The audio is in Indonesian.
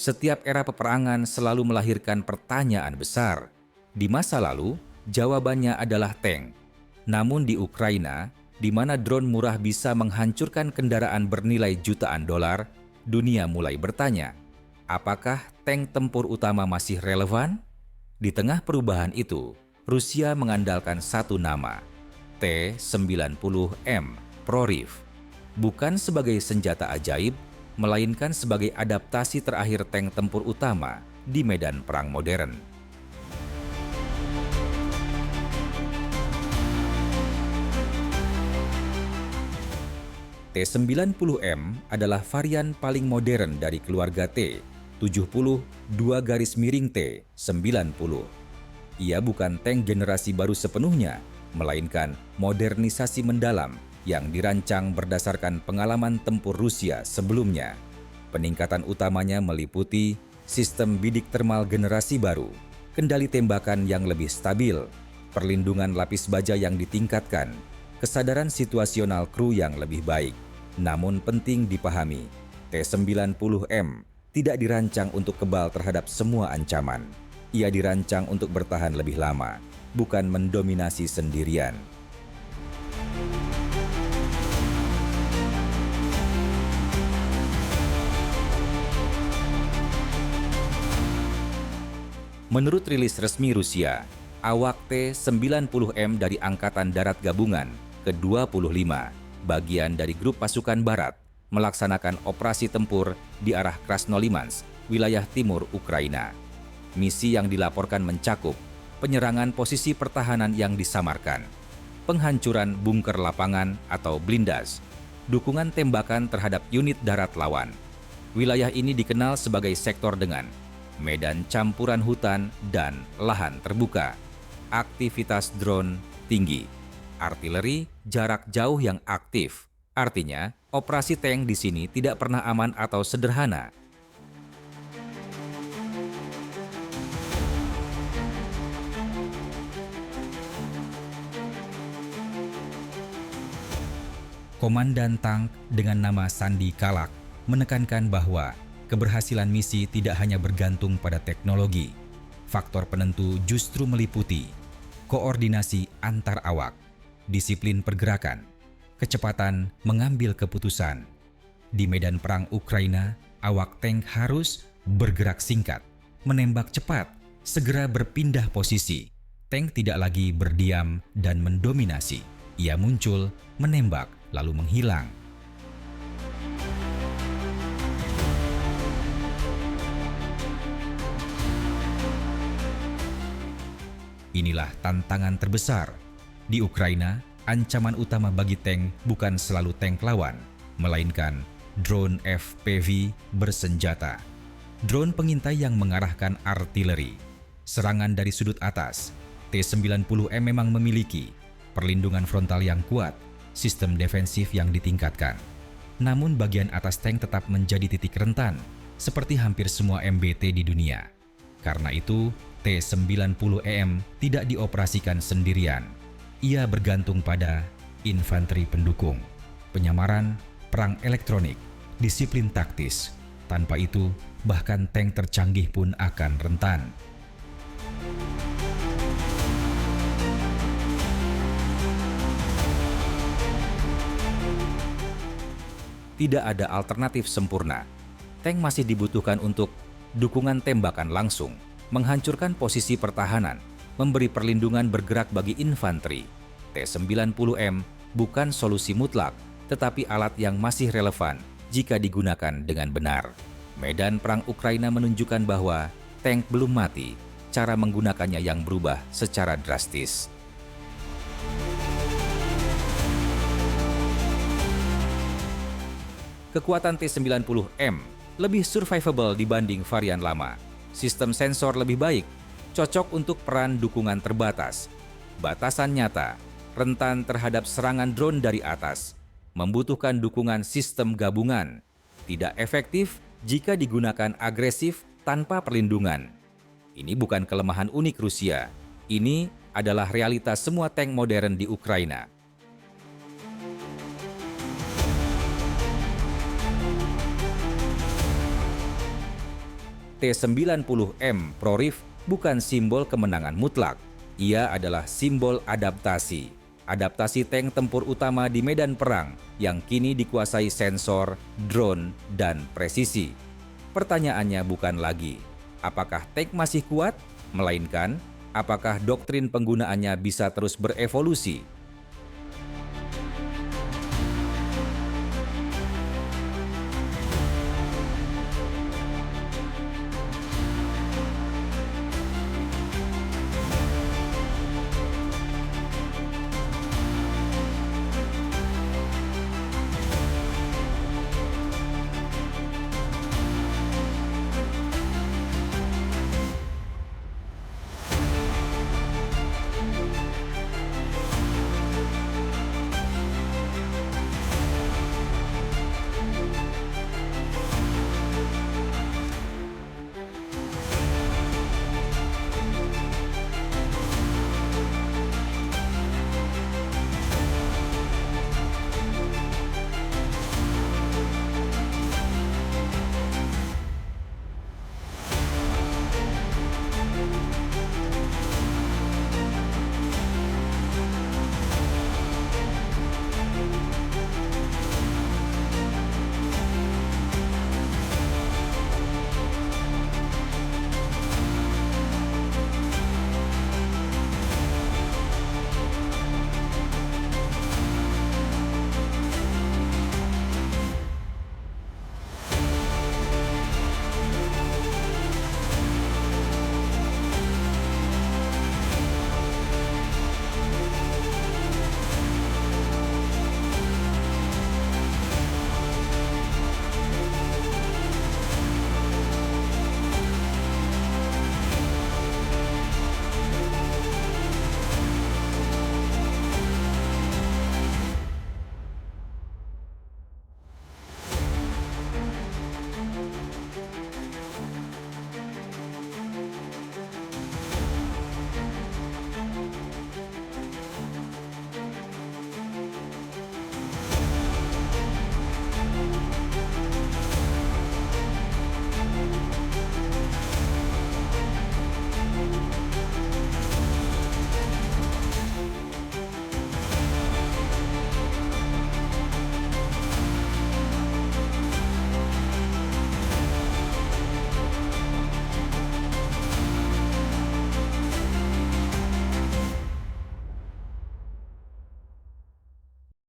Setiap era peperangan selalu melahirkan pertanyaan besar. Di masa lalu, jawabannya adalah tank. Namun di Ukraina, di mana drone murah bisa menghancurkan kendaraan bernilai jutaan dolar, dunia mulai bertanya, apakah tank tempur utama masih relevan? Di tengah perubahan itu, Rusia mengandalkan satu nama, T-90M Prorif. Bukan sebagai senjata ajaib, melainkan sebagai adaptasi terakhir tank tempur utama di medan perang modern. T-90M adalah varian paling modern dari keluarga T-70 T-90. Ia bukan tank generasi baru sepenuhnya, melainkan modernisasi mendalam yang dirancang berdasarkan pengalaman tempur Rusia sebelumnya. Peningkatan utamanya meliputi sistem bidik termal generasi baru, kendali tembakan yang lebih stabil, perlindungan lapis baja yang ditingkatkan, kesadaran situasional kru yang lebih baik. Namun penting dipahami, T-90M tidak dirancang untuk kebal terhadap semua ancaman. Ia dirancang untuk bertahan lebih lama, bukan mendominasi sendirian. Menurut rilis resmi Rusia, awak T-90M dari Angkatan Darat Gabungan ke-25, bagian dari grup pasukan Barat, melaksanakan operasi tempur di arah Krasnolimansk, wilayah timur Ukraina. Misi yang dilaporkan mencakup penyerangan posisi pertahanan yang disamarkan, penghancuran bunker lapangan atau blindas, dukungan tembakan terhadap unit darat lawan. Wilayah ini dikenal sebagai sektor dengan medan campuran hutan dan lahan terbuka, aktivitas drone tinggi, artileri jarak jauh yang aktif. Artinya, operasi tank di sini tidak pernah aman atau sederhana. Komandan Tank dengan nama Sandi Kalak menekankan bahwa keberhasilan misi tidak hanya bergantung pada teknologi. Faktor penentu justru meliputi koordinasi antar awak, disiplin pergerakan, kecepatan mengambil keputusan. Di medan perang Ukraina, awak tank harus bergerak singkat, menembak cepat, segera berpindah posisi. Tank tidak lagi berdiam dan mendominasi. Ia muncul, menembak, lalu menghilang. Inilah tantangan terbesar. Di Ukraina, ancaman utama bagi tank bukan selalu tank lawan, melainkan drone FPV bersenjata. Drone pengintai yang mengarahkan artileri. Serangan dari sudut atas. T-90M memang memiliki perlindungan frontal yang kuat, sistem defensif yang ditingkatkan. Namun bagian atas tank tetap menjadi titik rentan, seperti hampir semua MBT di dunia. Karena itu, T-90M tidak dioperasikan sendirian. Ia bergantung pada infanteri pendukung, penyamaran, perang elektronik, disiplin taktis. Tanpa itu, bahkan tank tercanggih pun akan rentan. Tidak ada alternatif sempurna. Tank masih dibutuhkan untuk dukungan tembakan langsung, menghancurkan posisi pertahanan, memberi perlindungan bergerak bagi infanteri. T-90M bukan solusi mutlak, tetapi alat yang masih relevan jika digunakan dengan benar. Medan perang Ukraina menunjukkan bahwa tank belum mati, cara menggunakannya yang berubah secara drastis. Kekuatan T-90M lebih survivable dibanding varian lama. Sistem sensor lebih baik, cocok untuk peran dukungan terbatas. Batasan nyata, rentan terhadap serangan drone dari atas, membutuhkan dukungan sistem gabungan. Tidak efektif jika digunakan agresif tanpa perlindungan. Ini bukan kelemahan unik Rusia. Ini adalah realitas semua tank modern di Ukraina. T-90M Prorif bukan simbol kemenangan mutlak. Ia adalah simbol adaptasi. Adaptasi tank tempur utama di medan perang yang kini dikuasai sensor, drone, dan presisi. Pertanyaannya bukan lagi, apakah tank masih kuat? Melainkan, apakah doktrin penggunaannya bisa terus berevolusi